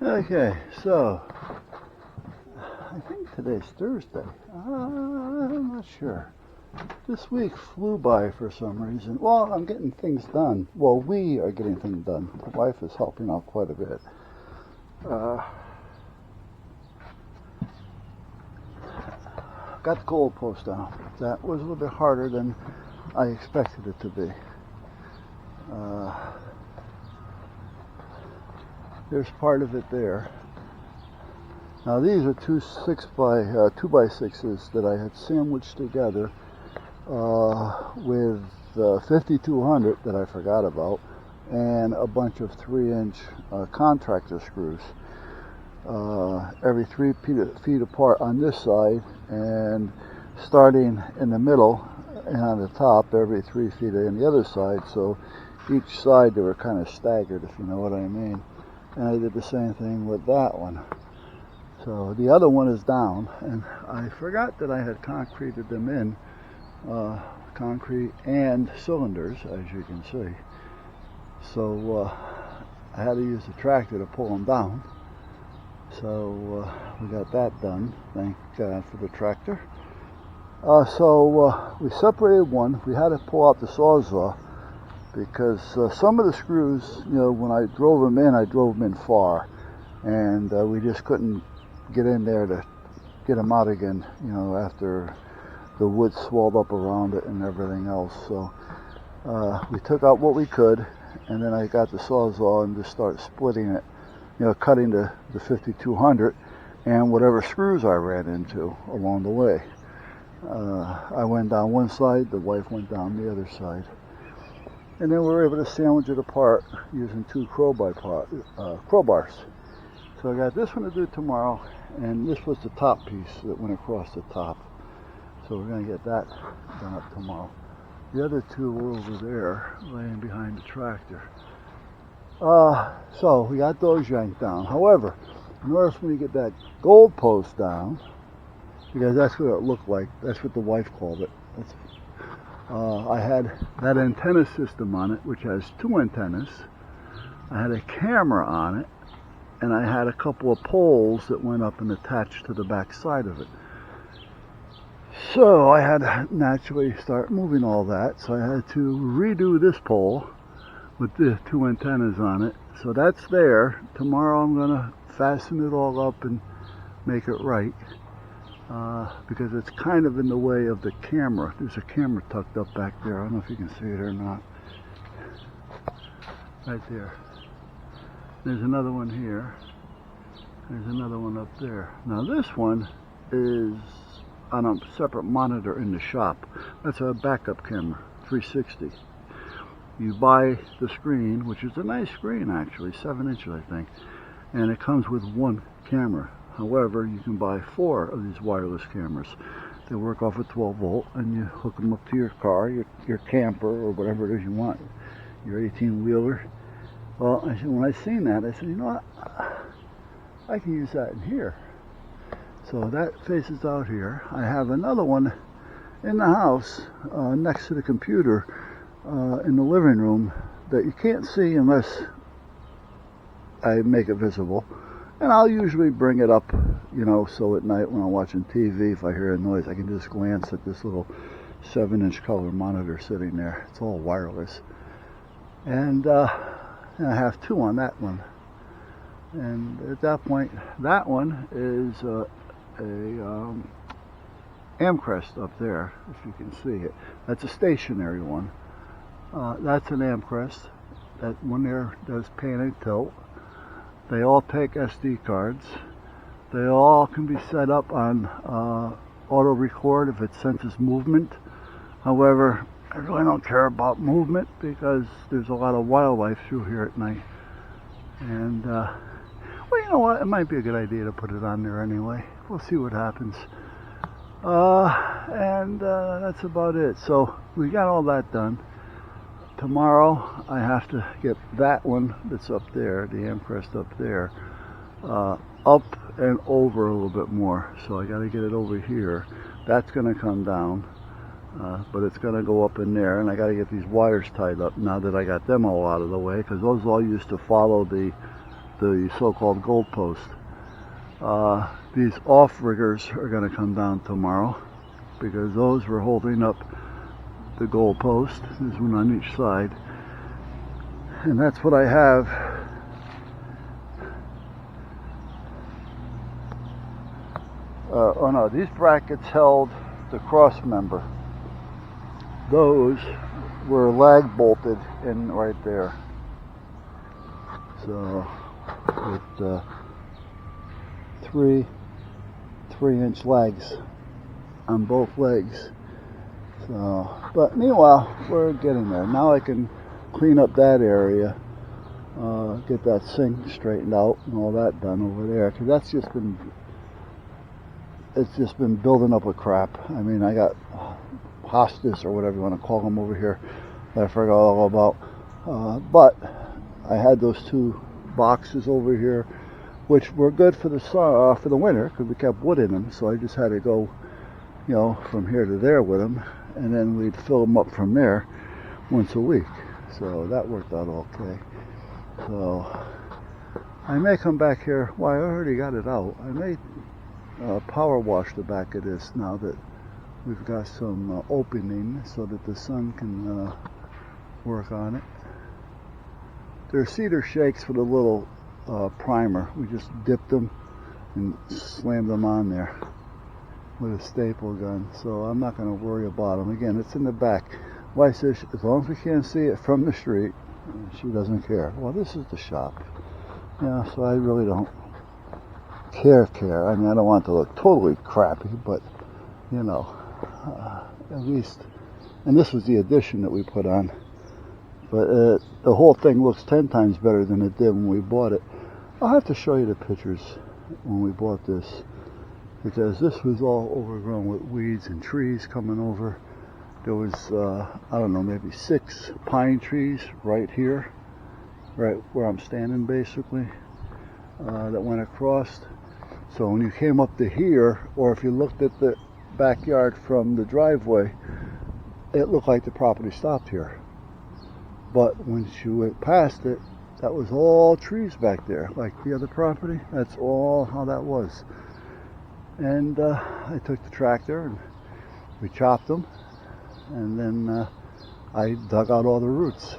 Okay, so I think today's Thursday. I'm not sure. This week flew by for some reason. Well, I'm getting things done. Well, we are getting things done. The wife is helping out quite a bit. Got the goalpost down. That was a little bit harder than I expected it to be. There's part of it there. Now these are two 2x6s that I had sandwiched together with 5200 that I forgot about, and a bunch of 3-inch contractor screws. Every 3 feet apart on this side, and starting in the middle and on the top every 3 feet on the other side. So each side they were kind of staggered, if you know what I mean. And I did the same thing with that one. So the other one is down, and I forgot that I had concreted them in, concrete and cylinders, as you can see. So I had to use the tractor to pull them down. So we got that done, thank God for the tractor. So we separated one. We had to pull out the Sawzall because some of the screws, you know, when I drove them in far, and we just couldn't get in there to get them out again, you know, after the wood swelled up around it and everything else. So we took out what we could, and then I got the Sawzall and just started splitting it, you know, cutting the 5200 and whatever screws I ran into along the way. I went down one side, the wife went down the other side. And then we were able to sandwich it apart using 2 crowbars. So I got this one to do tomorrow, and this was the top piece that went across the top. So we're going to get that done up tomorrow. The other 2 were over there, laying behind the tractor. So we got those yanked down. However, in order for me to get that gold post down, because that's what it looked like, that's what the wife called it. I had that antenna system on it, which has 2 antennas. I had a camera on it, and I had a couple of poles that went up and attached to the back side of it. So I had to naturally start moving all that. So I had to redo this pole with the 2 antennas on it. So that's there. Tomorrow I'm going to fasten it all up and make it right. Because it's kind of in the way of the camera. There's a camera tucked up back there. I don't know if you can see it or not. Right there. There's another one here. There's another one up there. Now this one is on a separate monitor in the shop. That's a backup camera, 360. You buy the screen, which is a nice screen actually, 7 inches I think, and it comes with 1 camera. However, you can buy 4 of these wireless cameras. They work off a 12 volt, and you hook them up to your car, your camper, or whatever it is you want, your 18-wheeler. Well, when I seen that, I said, you know what, I can use that in here. So that faces out here. I have another one in the house next to the computer in the living room that you can't see unless I make it visible. And I'll usually bring it up, you know, so at night when I'm watching TV, if I hear a noise, I can just glance at this little 7-inch color monitor sitting there. It's all wireless. And I have 2 on that one. And at that point, that one is a Amcrest up there, if you can see it. That's a stationary one. That's an Amcrest. That one there does pan and tilt. They all take SD cards. They all can be set up on auto record if it senses movement. However, I really don't care about movement because there's a lot of wildlife through here at night. And, well, you know what? It might be a good idea to put it on there anyway. We'll see what happens. That's about it. So we got all that done. Tomorrow I have to get that one that's up there, the Amcrest up there, up and over a little bit more. So I got to get it over here. That's going to come down, but it's going to go up in there, and I got to get these wires tied up now that I got them all out of the way, because those all used to follow the the so-called goalpost. These off-riggers are going to come down tomorrow because those were holding up the goalpost. There's one on each side. And that's what I have. Oh no, these brackets held the cross member. Those were lag bolted in right there. So with 3-inch lags on both legs. So, but meanwhile, we're getting there. Now I can clean up that area, get that sink straightened out and all that done over there, because that's just been, it's just been building up with crap. I mean, I got hostas or whatever you want to call them over here that I forgot all about. But I had those 2 boxes over here, which were good for the winter because we kept wood in them. So I just had to go, you know, from here to there with them, and then we'd fill them up from there once a week. So that worked out okay. So I may come back here. Well, I already got it out. I may power wash the back of this now that we've got some opening so that the sun can work on it. They're cedar shakes with a little primer. We just dipped them and slammed them on there with a staple gun. So I'm not going to worry about them. Again, it's in the back. Wife says as long as we can't see it from the street, she doesn't care. Well, this is the shop. Yeah, so I really don't care. I mean, I don't want it to look totally crappy, but you know, at least. And this was the addition that we put on. But the whole thing looks 10 times better than it did when we bought it. I'll have to show you the pictures when we bought this, because this was all overgrown with weeds and trees coming over. There was, I don't know, maybe 6 pine trees right here, right where I'm standing basically, that went across. So when you came up to here, or if you looked at the backyard from the driveway, it looked like the property stopped here. But when you went past it, that was all trees back there, like the other property. That's all how that was. And I took the tractor and we chopped them, and then I dug out all the roots.